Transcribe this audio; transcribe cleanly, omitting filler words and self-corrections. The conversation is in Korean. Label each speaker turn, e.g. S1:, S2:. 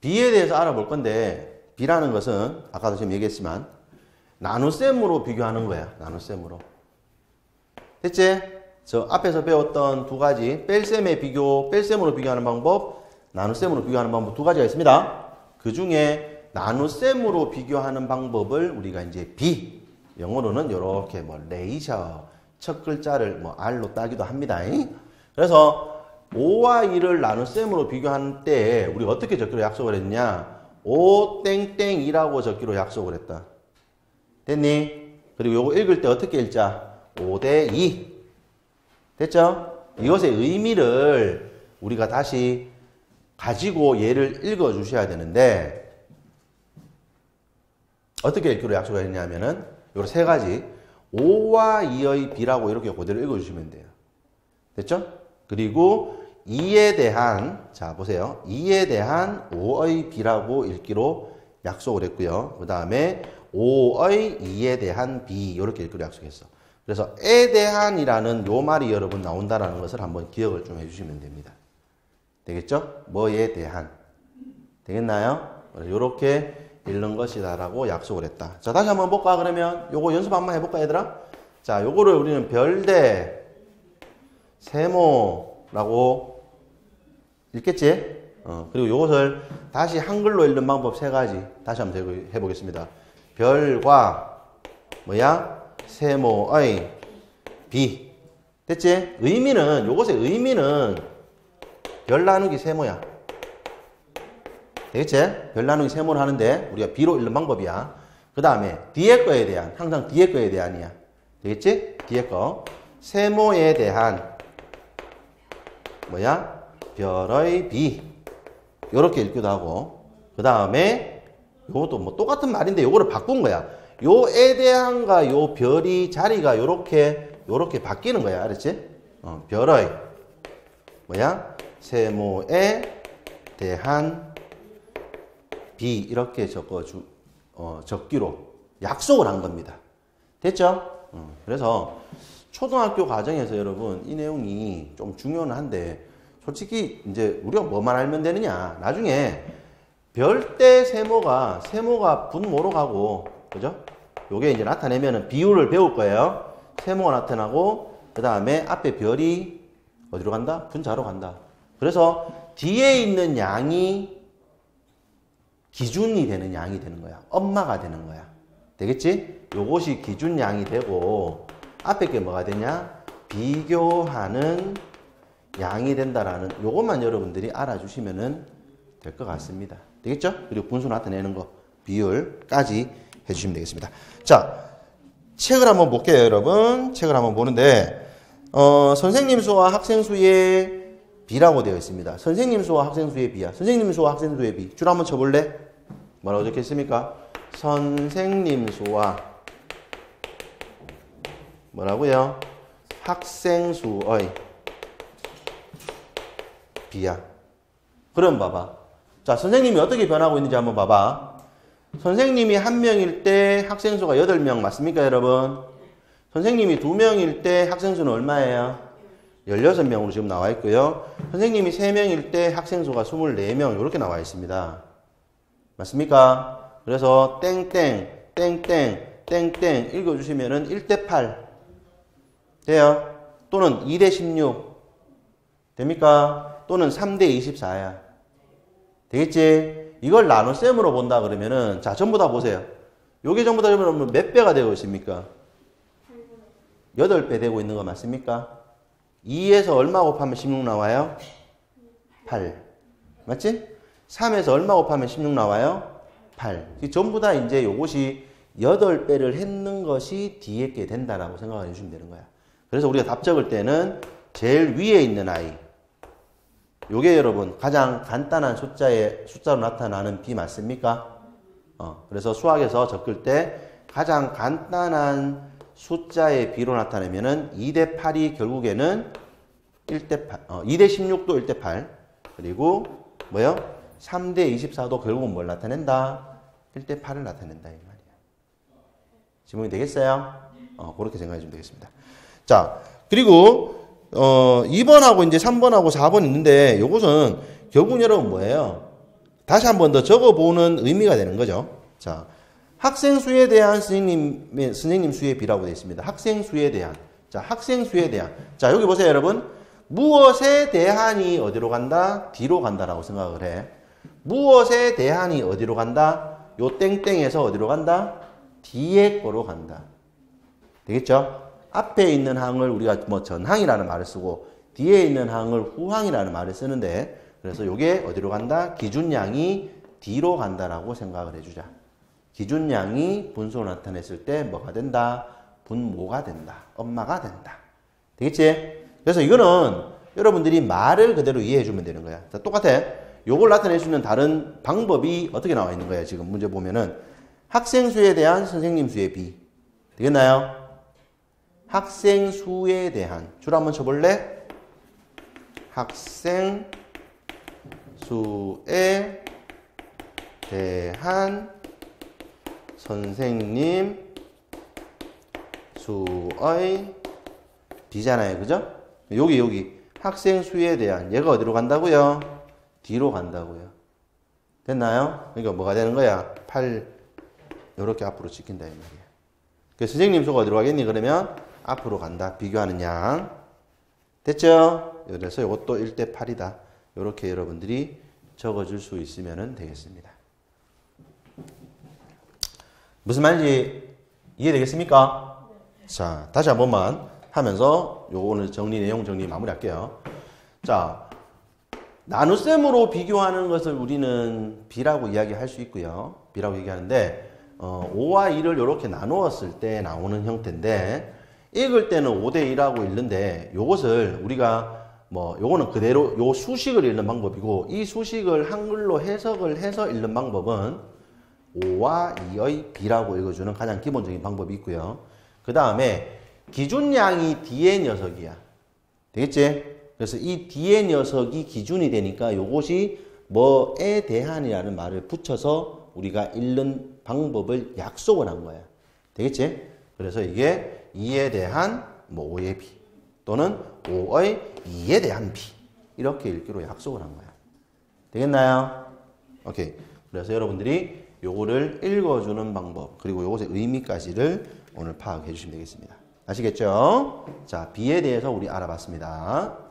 S1: B에 대해서 알아볼 건데 B라는 것은 아까도 지금 얘기했지만 나눗셈으로 비교하는 거야. 나눗셈으로. 됐지? 저 앞에서 배웠던 두 가지 뺄셈의 비교, 뺄셈으로 비교하는 방법, 나눗셈으로 비교하는 방법 두 가지가 있습니다. 그 중에 나눗셈으로 비교하는 방법을 우리가 이제 B, 영어로는 이렇게 뭐 레이셔, 첫 글자를 뭐 R로 따기도 합니다. 그래서 5와 2를 나눗셈으로 비교하는 때 우리가 어떻게 적기로 약속을 했냐? 5땡땡2라고 적기로 약속을 했다. 됐니? 그리고 요거 읽을 때 어떻게 읽자? 5대 2. 됐죠? 이것의 의미를 우리가 다시 가지고 얘를 읽어 주셔야 되는데 어떻게 읽기로 약속을 했냐면은 요 세 가지 5와 2의 B라고 이렇게 그대로 읽어 주시면 돼요. 됐죠? 그리고 2에 대한 자 보세요. 2에 대한 5의 B라고 읽기로 약속을 했고요. 그 다음에 5의 2에 대한 B 이렇게 읽기로 약속했어. 그래서 에 대한이라는 요 말이 여러분 나온다라는 것을 한번 기억을 좀 해주시면 됩니다. 되겠죠? 뭐에 대한. 되겠나요? 이렇게 읽는 것이다라고 약속을 했다. 자, 다시 한번 볼까? 그러면 요거 연습 한번 해볼까, 얘들아? 자, 요거를 우리는 별대 세모라고 읽겠지? 그리고 요것을 다시 한글로 읽는 방법 세 가지 다시 한번 해보겠습니다. 별과 뭐야? 세모의 B. 됐지? 의미는, 요것의 의미는 별 나누기 세모야. 되겠지? 별 나누기 세모를 하는데 우리가 B로 읽는 방법이야. 그 다음에 뒤에 거에 대한, 항상 뒤에 거에 대한이야. 되겠지? 뒤에 거. 세모에 대한 뭐야? 별의 B. 요렇게 읽기도 하고. 그 다음에 요것도 뭐 똑같은 말인데 요거를 바꾼 거야. 요에 대한과 요 별이 자리가 요렇게 바뀌는 거야. 알았지? 별의 뭐야? 세모에 대한 B 이렇게 적기로 약속을 한 겁니다. 됐죠? 그래서 초등학교 과정에서 여러분 이 내용이 좀 중요는 한데 솔직히 이제 우리가 뭐만 알면 되느냐. 나중에 별대 세모가 분모로 가고 그죠? 요게 이제 나타내면은 비율을 배울 거예요. 세모가 나타나고 그 다음에 앞에 별이 어디로 간다? 분자로 간다. 그래서 뒤에 있는 양이 기준이 되는 양이 되는 거야. 엄마가 되는 거야. 되겠지? 요것이 기준 양이 되고 앞에 게 뭐가 되냐? 비교하는 양이 된다라는 요것만 여러분들이 알아주시면 될 것 같습니다. 되겠죠? 그리고 분수 나타내는 거 비율까지 해주시면 되겠습니다. 자, 책을 한번 볼게요, 여러분. 책을 한번 보는데 선생님 수와 학생 수의 B라고 되어 있습니다. 선생님 수와 학생 수의 B야. 선생님 수와 학생 수의 B. 줄 한번 쳐볼래? 뭐라고 적혀 있습니까? 선생님 수와 뭐라고요? 학생 수의 B야. 그럼 봐봐. 자, 선생님이 어떻게 변하고 있는지 한번 봐봐. 선생님이 1명일 때 학생 수가 8명 맞습니까, 여러분? 선생님이 2명일 때 학생 수는 얼마예요? 16명으로 지금 나와 있고요. 선생님이 3명일 때 학생 수가 24명 이렇게 나와 있습니다. 맞습니까? 그래서 땡땡 땡땡 땡땡 읽어주시면은 1대8 돼요. 또는 2대16 됩니까? 또는 3대24야. 되겠지? 이걸 나눗셈으로 본다 그러면은 자 전부 다 보세요. 요게 전부 다 그러면 몇 배가 되고 있습니까? 8배 되고 있는 거 맞습니까? 2에서 얼마 곱하면 16 나와요? 8. 맞지? 3에서 얼마 곱하면 16 나와요? 8. 전부 다 이제 요것이 8배를 했는 것이 뒤에 게 된다라고 생각해 주시면 되는 거야. 그래서 우리가 답 적을 때는 제일 위에 있는 아이. 요게 여러분 가장 간단한 숫자로 나타나는 B 맞습니까? 그래서 수학에서 적을 때 가장 간단한 숫자의 B로 나타내면은 2대8이 결국에는 1대8, 2대16도 1대8, 그리고 뭐요? 3대24도 결국은 뭘 나타낸다? 1대8을 나타낸다 이 말이야. 지문이 되겠어요? 그렇게 생각해 주면 되겠습니다. 자, 그리고 2번하고 이제 3번하고 4번 있는데 요것은 결국 여러분 뭐예요? 다시 한 번 더 적어보는 의미가 되는 거죠. 자, 학생 수에 대한 선생님 수의 비라고 되어 있습니다. 학생 수에 대한. 자, 학생 수에 대한. 자, 여기 보세요, 여러분. 무엇에 대한이 어디로 간다? 뒤로 간다라고 생각을 해. 무엇에 대한이 어디로 간다? 요 땡땡에서 어디로 간다? 뒤에 거로 간다. 되겠죠? 앞에 있는 항을 우리가 뭐 전항이라는 말을 쓰고 뒤에 있는 항을 후항이라는 말을 쓰는데 그래서 요게 어디로 간다? 기준량이 뒤로 간다라고 생각을 해주자. 기준량이 분수로 나타냈을 때 뭐가 된다? 분모가 된다. 엄마가 된다. 되겠지? 그래서 이거는 여러분들이 말을 그대로 이해해 주면 되는 거야. 자, 똑같아. 요걸 나타낼 수 있는 다른 방법이 어떻게 나와 있는 거야? 지금 문제 보면은 학생 수에 대한 선생님 수의 비. 되겠나요? 학생 수에 대한. 줄 한번 쳐볼래? 학생 수에 대한 선생님 수의 비잖아요. 그죠? 여기 학생 수에 대한 얘가 어디로 간다고요? 뒤로 간다고요. 됐나요? 그러니까 뭐가 되는 거야? 8 이렇게 앞으로 찍힌다 이 말이야. 그 선생님 수가 어디로 가겠니? 그러면 앞으로 간다. 비교하는 양. 됐죠? 그래서 이것도 1대 8이다. 이렇게 여러분들이 적어줄 수 있으면 되겠습니다. 무슨 말인지 이해되겠습니까? 네. 자, 다시 한 번만 하면서 요거 오늘 내용 정리 마무리할게요. 자, 나눗셈으로 비교하는 것을 우리는 B라고 이야기할 수 있고요. B라고 얘기하는데 5와 2를 이렇게 나누었을 때 나오는 형태인데 읽을 때는 5대 2라고 읽는데 요것을 우리가 요거는 그대로 요 수식을 읽는 방법이고 이 수식을 한글로 해석을 해서 읽는 방법은 5와 2의 B라고 읽어주는 가장 기본적인 방법이 있고요. 그 다음에 기준량이 D의 녀석이야. 되겠지? 그래서 이 D의 녀석이 기준이 되니까 요것이 뭐에 대한이라는 말을 붙여서 우리가 읽는 방법을 약속을 한 거야. 되겠지? 그래서 이게 2에 대한 5의 B 또는 5의 2에 대한 B 이렇게 읽기로 약속을 한 거야. 되겠나요? 오케이. 그래서 여러분들이 요거를 읽어주는 방법 그리고 요것의 의미까지를 오늘 파악해 주시면 되겠습니다. 아시겠죠? 자, B에 대해서 우리 알아봤습니다.